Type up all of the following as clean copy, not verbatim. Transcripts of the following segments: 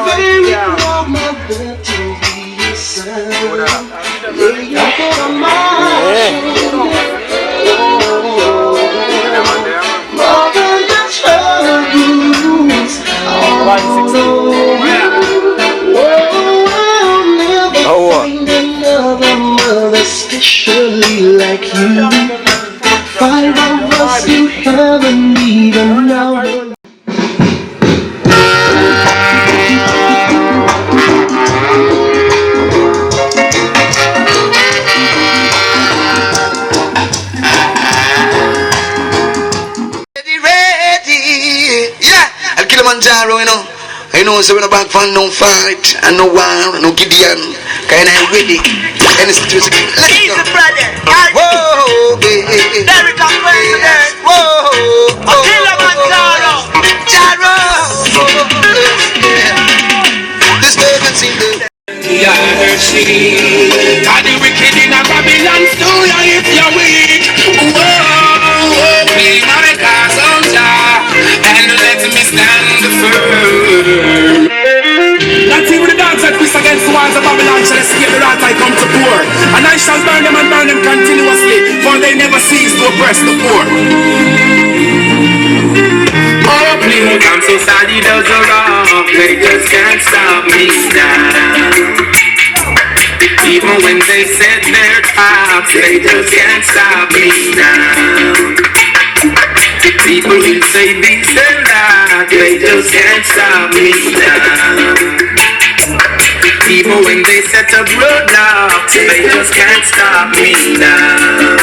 very normal to be your son. Lay your head on my shoulder. More than the troubles, I'll never find another mother especially like you. 5 of us in heaven even now. Kilimanjaro, you know, so we're not back for no fight and no war, no Gideon, kind of ready. Any situation. He's the brother. Whoa, baby. Derek and President. Whoa, Kilimanjaro. Jaro. This doesn't seem to. Yeah, she. Got the wicked in a Babylon too, if you're weak. Whoa, be my castle, and let me stand firm. Not even the dogs that piss against the walls of Babylon shall escape the wrath I come to pour. And I shall burn them and burn them continuously, for they never cease to oppress the poor. Oh, please, I'm so sad it does wrong. They just can't stop me now. Even when they set their traps, they just can't stop me now. People will say this and that, they just can't stop me now. Even when they set up roadblocks, they just can't stop me now.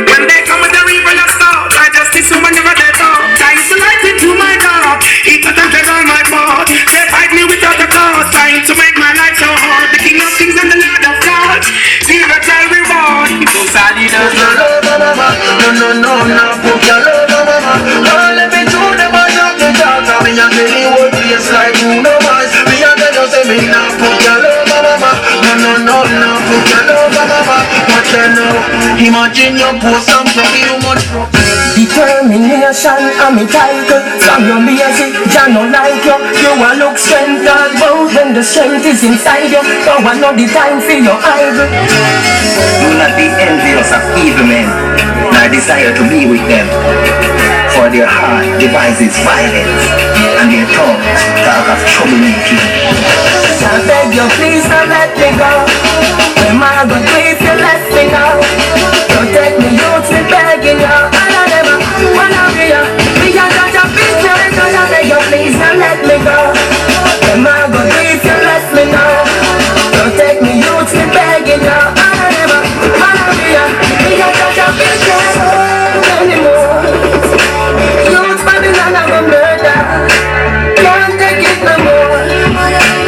When they come with the river of salt, I just listen whenever they talk. I used to light into my dark, it got a dead on my fault. They fight me without a cause, trying to make my life so hard. The king of kings and the lord of lords, feel the child reward. So sad it does not love, no, put your love, oh, let me do the much of the talk. I mean, I'm really worth place like who no más. Me and them just say me now put your love, no, put your love, what you know. Imagine your post and from you much. Determination and me title. From your lazy, Jah no like you. You a look strength all bound when the strength is inside you. Now I know the time for your idol. Do not be envious of evil men, nor desire to be with them. For their heart devises violence, and their tongue talk of troublemaking. I beg you please don't let me go. When my good grief you let me go. Protect me youth me begging you. All of them wanna be you. We are not a business. I beg you please don't let me go. When my good grief you let me know. Protect me youth me begging you. All of them wanna be you. We are not a business anymore. Youth Babylon have a murder. Can't take it no more.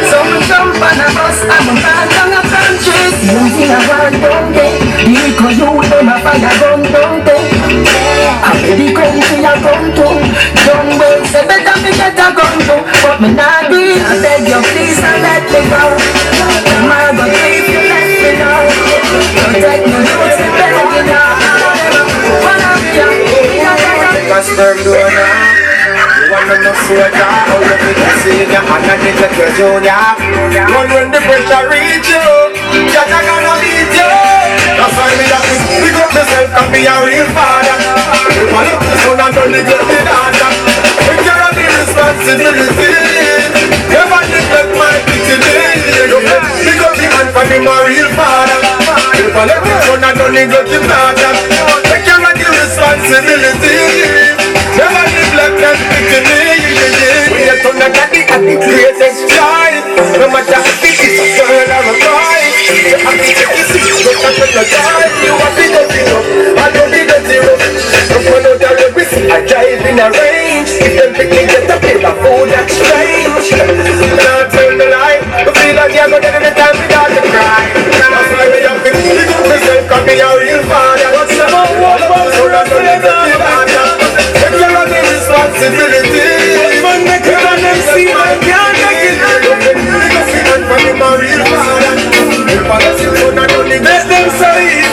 So we jump on a bus and we pass down a country. Using a word down there. Because you them a fire gun down there. I'm ready country a come to. Don't wait, say better me get a gun to. But me not do it. I beg you please don't let me go. My God if you let me know. Protect me youth me begging you. Wanna be a Because they're doing now. You want to know soldier, how you think you see ya, and I think that you're junior. Run when the pressure reach you, Jah gonna beat you. That's why me have to pick up myself and be a real father. If I look this one and don't neglect the daughter. Take care of the responsibility. Never neglect my dignity. Pick up the hand for him a real father. If I look this one and don't neglect the daughter. Take care of the responsibility. Never neglect that dignity. We are turn the daddy at the greatest joy. No matter if it is a girl or a boy. You have to take it serious, don't have to die. You have to do zero, I don't need a zero. Don't follow the lyrics, I drive in a range. If them picking get a bit of food, that's strange. Not tell the lie, you feel like you're gonna get any time without the cry. That's why we have to pick up myself, cause me a real father. What's the one so that don't need a father. Take care of the responsibility. Even the girl and them see my can't take it. Because we want from him a real father. Let them say it.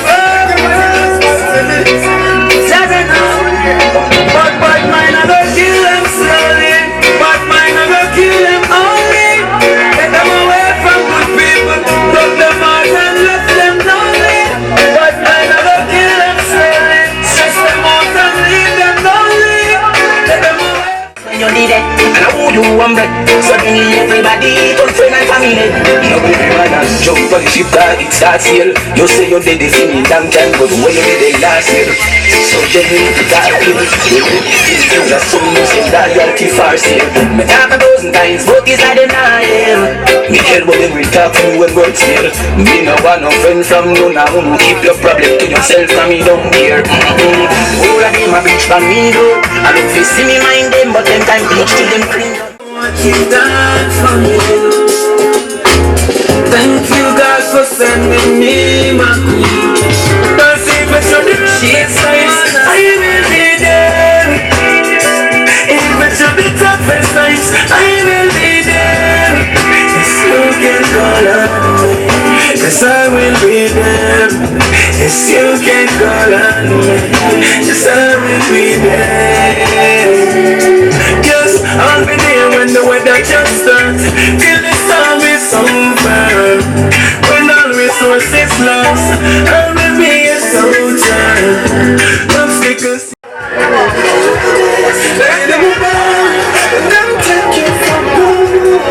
Bad mind I go kill them slowly. Bad mind I go kill ship that it starts here. You say you did this in damn time, but when you did it last year. So then you got here. Just so you say that loyalty far sale. Me talk 1,000 times, but it's not denial. Me hear what them will talk to me when words here. Me no want no friend from you now. Keep your problem to yourself and me down here. All of them a bitch from me good. I don't feel see me mind them, but them time bitch to them clean. What you done for me. Thank you God for sending me my queen. Cause even to the shit times, I will be there. Even to the toughest times, I will be there. Yes, you can call on me. Yes, I will be there. Yes, you can call on me. Yes, I will be there. Yes, I'll be there when the weather just starts. Till the storm is over. When all resources lost, I will be a soldier. Love stickers. Let them burn, and them take you from home.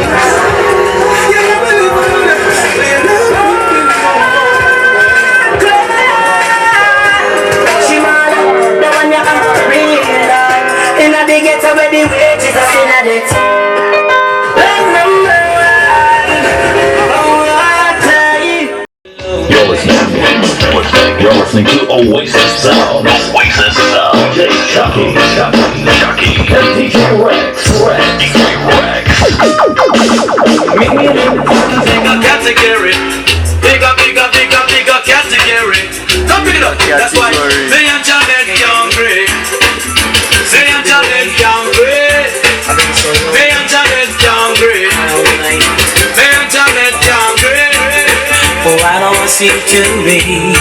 You never live on that, you never she mad, the one you can bring it down. In a big get where the wages are still at it. You're listening to Oasis Sound. Oasis Sound. DJ Shocky, and DJ Rex. Bigger category. Bigger category. Come pick it up. That's why me and Janet hungry. Me and Janet hungry. Me and Janet hungry. Me and Janet hungry. Oh, I don't want you to be.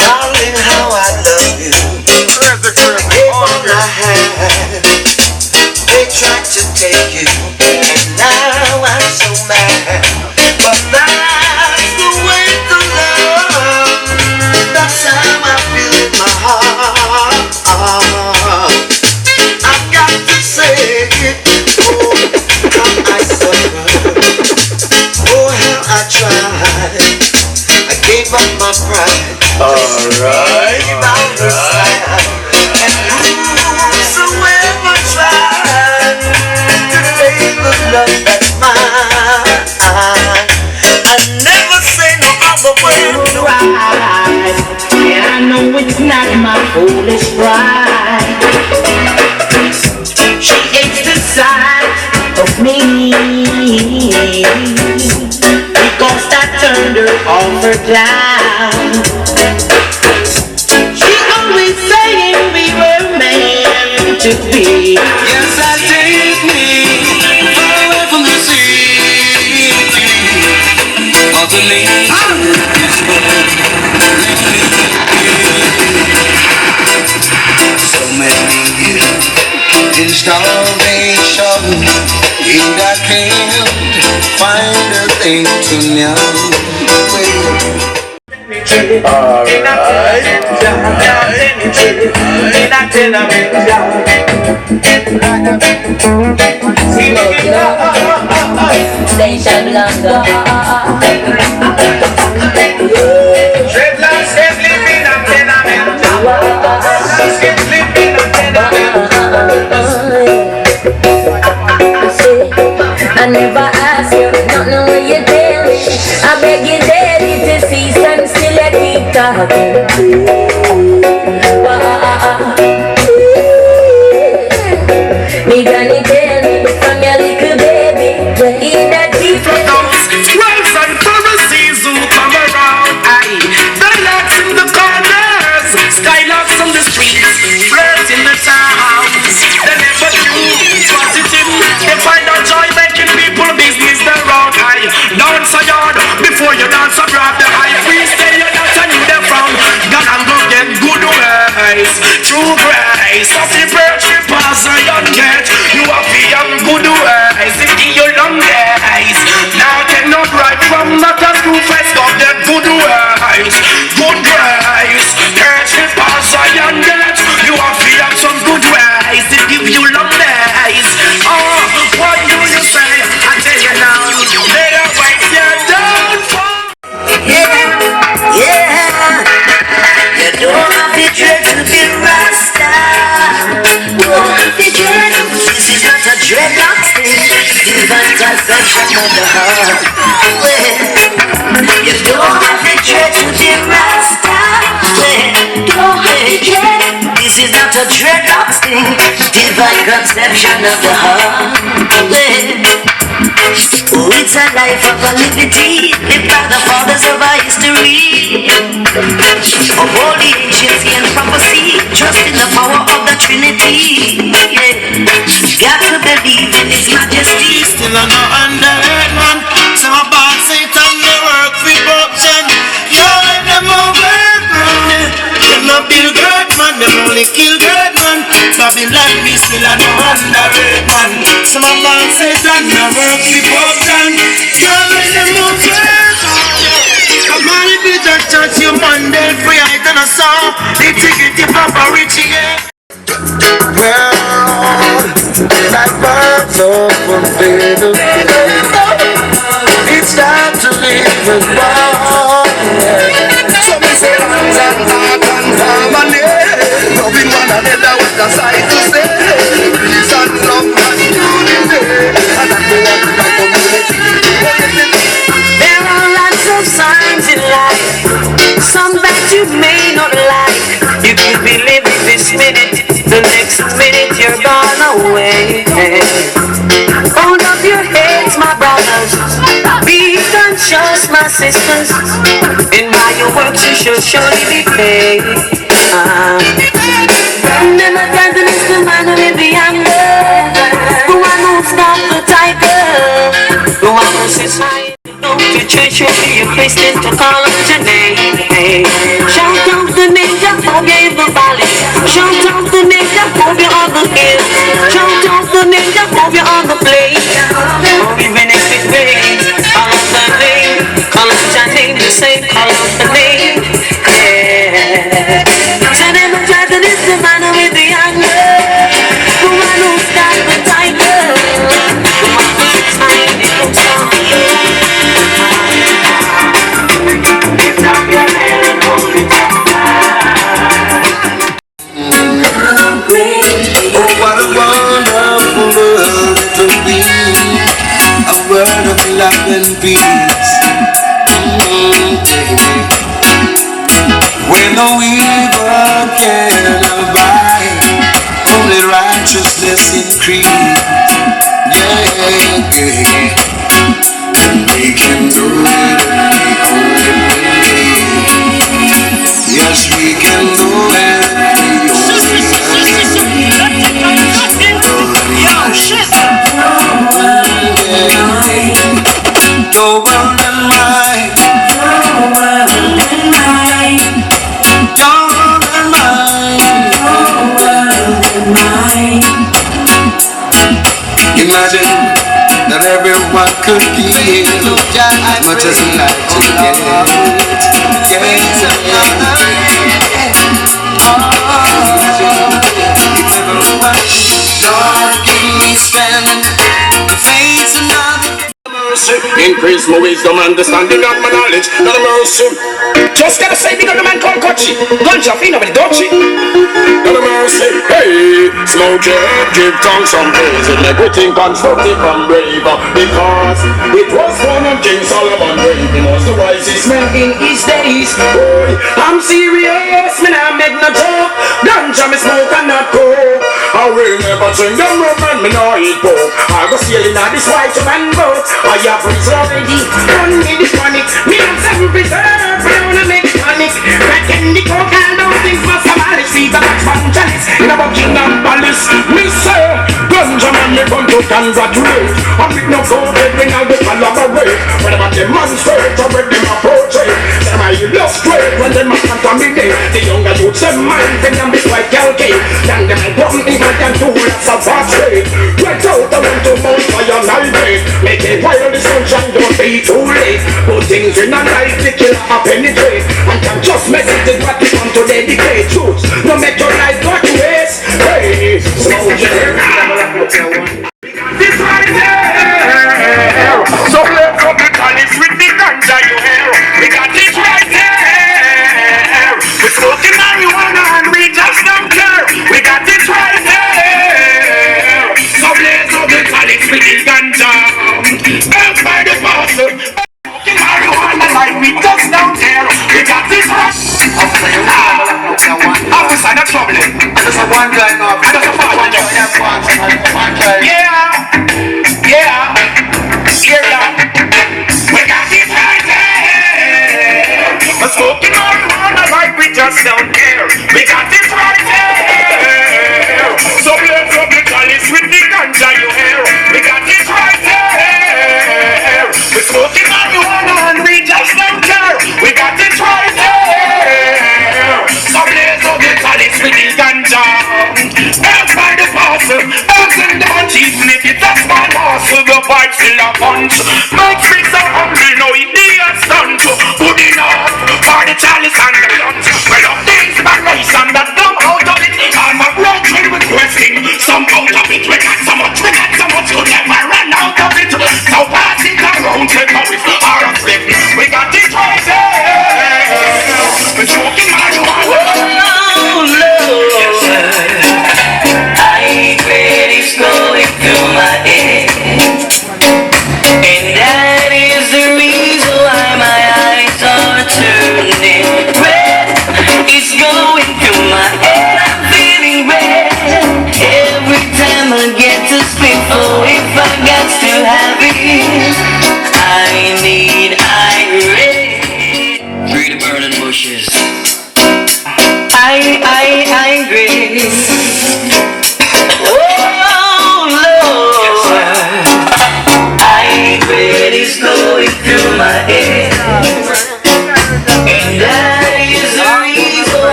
Darling, how I love you. Gave all I had. They tried to take you, and now I'm so mad. But that's the way to love. That's how I feel in my heart. I've got to say it. Oh, how I suffer. Oh, how I tried. I gave up my pride. Alright. And whosoever tried to take the love that's mine, I never say no other word. Right. And I know it's not my foolish pride. She hates the sight of me because I turned her off her down. She always saying we were meant to be. Yes, I take me far away from the sea. All the ladies So many years in starvation, and I can't find a thing to know. Station London. I never ask you, nothing what you tell me. I beg you daddy to cease and still I keep talking. Me gonna tell me from your little baby, in that deep Wells and Pharisees who come around, aye. Dialogues in the corners, skylarks on the streets, flirts in the towns. They never do positive. They find out joy making people business around, aye. Dance a yard before you dance abroad. The high priest tell you that I need them from God and go get good ways. True grace of the virgin pass I don't get. You dreadlocks thing, divine conception of the heart. You don't have the dread to the Rasta. Don't have the dread. This is not a dreadlocks thing, divine conception of the heart. Oh, it's a life of a liberty, lived by the fathers of our history. Of all the ancients and prophecy, trust in the power of the Trinity. Yeah. Got to believe in His Majesty. Still I know under man. Some about Satan they work for corruption. Yo, them a work man. Them no build great man. Them only kill great man. Babylon me still I know under man. Some about Satan they work for corruption. Yo, them a work man. Come on, if you just touch your man, they'll free I than a song. They take it Papa Richie, yeah. Well, like birds of a feather, it's time to live and walk. So me say hands and heart and harmony, loving one another with a sight to say, peace and love and unity, and that we want to community. There are lots of signs in life, some that you may not like. You could be living this minute, the next minute you're gone away. Hold up your heads, my brothers, be conscious, my sisters, and by your works you shall surely be paid. Never granted is the man who live yonder, the one who's not the tiger, the one who sits high. The church will be a Christian to call out your name. Shout out the name Jehovah in the valley. Shout out the name Jehovah on the hill. Shout out the name Jehovah on the plain. Even if it rains, call out the name. Call out your name the same. Call out the name. Yeah. So then I'm trying to listen, man, with the anger. The one who's got the tiger. The one who's hiding from something. Oh, what a wonderful world it will be, a world of love and peace. When the weaver can abide, only righteousness increase. Yeah. And we can do it if we only believe. Yes, we can do it if we only Your world and mine, your world and mine, your world and mine, your world and mine. Imagine that everyone could give as much as we like to get. Lord, give me strength to face another. Increase my wisdom, understanding of my knowledge. Not a mercy. Just gotta say, big up the man called Kochi. Ganja fee, nobody don't cheat. Not a mercy. Hey, smoke it, give tongues some praise. And everything constructive and brave. Because it was one of King Solomon brave. He was the wisest man in his days. Boy, I'm serious, man, I make no joke. Ganja me smoke and not coke. I will never drink them rum and me no eat pork. I go sailing on this white man boat. I have friends already, run me the panic. Me have 7 preserve, I wanna make panic. Red candy coke and don't think for somebody. See the match from Janice in a Buckingham Palace. Me say, Ganja man me come to congratulate. I pick no gold head when I go collaborate. Whenever them demonstrate or when them approach it, them I illustrate when them contaminate. The younger youths them mind them be quite calculated. Young them I come in and can do lots of fast rate. Get out the one to mount fire nitrate. Make it while the sunshine don't be too late. Put things in a life the killer a penetrate. And can just message it what we come to dedicate. Truth, no make your life go to waste. Hey, smoke it. This right there. So let's go to college with the ganja you hear. We got this right there. We're smoking marijuana and we just don't care. We got this right there. So let's go to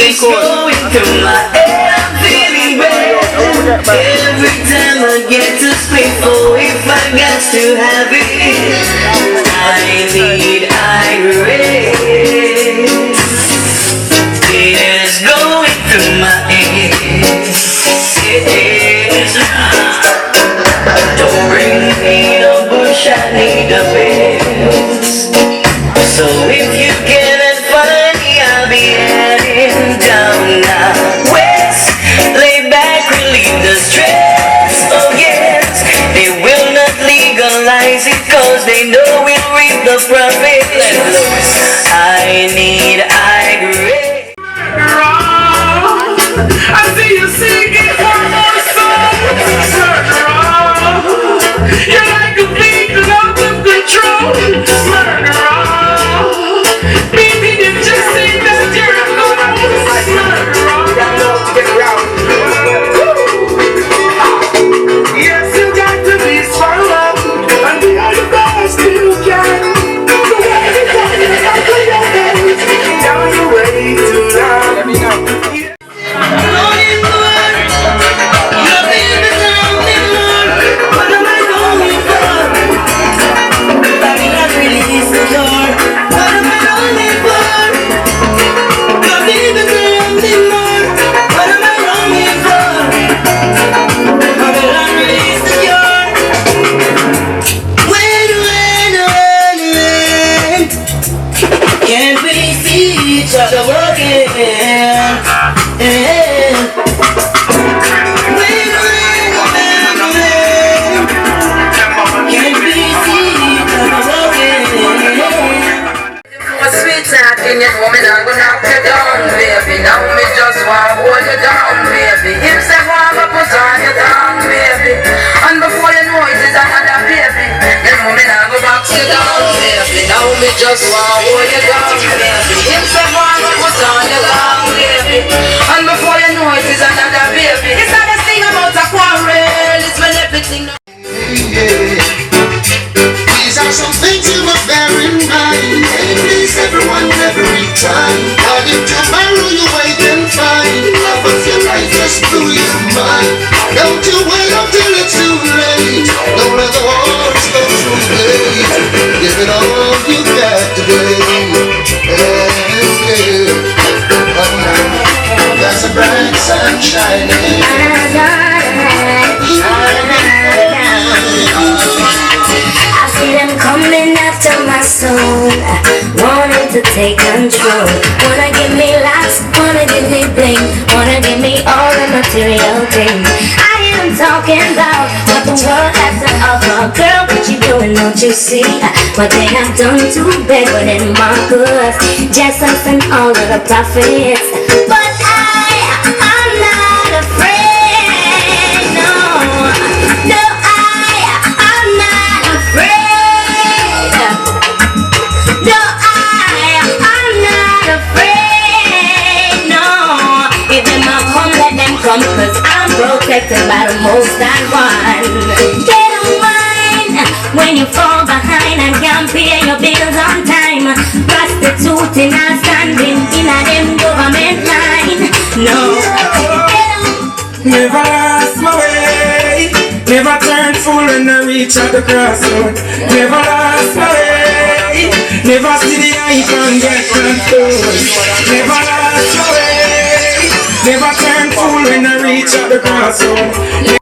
It's going through my head, I'm feeling bad. Every time I get to speak for if I got to have it, I need irate. It's going through my head. Don't bring me no bush, I need a bed. So if you cannot find me, I'll be heading down now west. Lay back, relieve the stress. Oh yes, they will not legalize it, cause they know we'll reap the profits. I need irate. I see you singing one more song. Murderer, you're like a beacon out of control. Murderer, baby, you just say that you're a murderer. Yes, you got to be strong, and be all the best you can. The way you got it up to your head, down the way to love. Let me know. Can't we see each other working? You know me not gonna knock you down, baby. Now me just want to hold you down, baby. Him say want to put on you down, baby. And before you know it is another baby. You know me not go box you down, baby. Now me just want to hold you down, baby. Him say want to put on you down, baby. And before you know it is another baby. It's not a thing about a quarrel. It's when everything. These are some things you must bear in mind. Please everyone every time. How did tomorrow you wait and find love of your life just blew your mind. Don't you wait until it's too late. Don't let the horse go through blades. Give it all you got today. There's a bright sun shining. I see them coming after my soul, wanting to take control. Wanna give me lust, wanna give me bling, wanna give me all the material things. I am talking about what the world has to offer. Girl, what you doing, don't you see? What they have done to beg in my goods, just us and all of the prophets. But I'm not afraid, no, no, I'm not afraid. No, I'm not afraid, no. If them a come, let them come, cause I'm protected by the Most High One. They don't mind when you fall behind and can't pay your bills on time. Prostituting and standing in a them government line. No, never lost my way. Never turn fool when I reach at the crossroad. Never lost my way. Never see the light and get confused. Never lost my way. Never turn fool when I reach at the crossroad.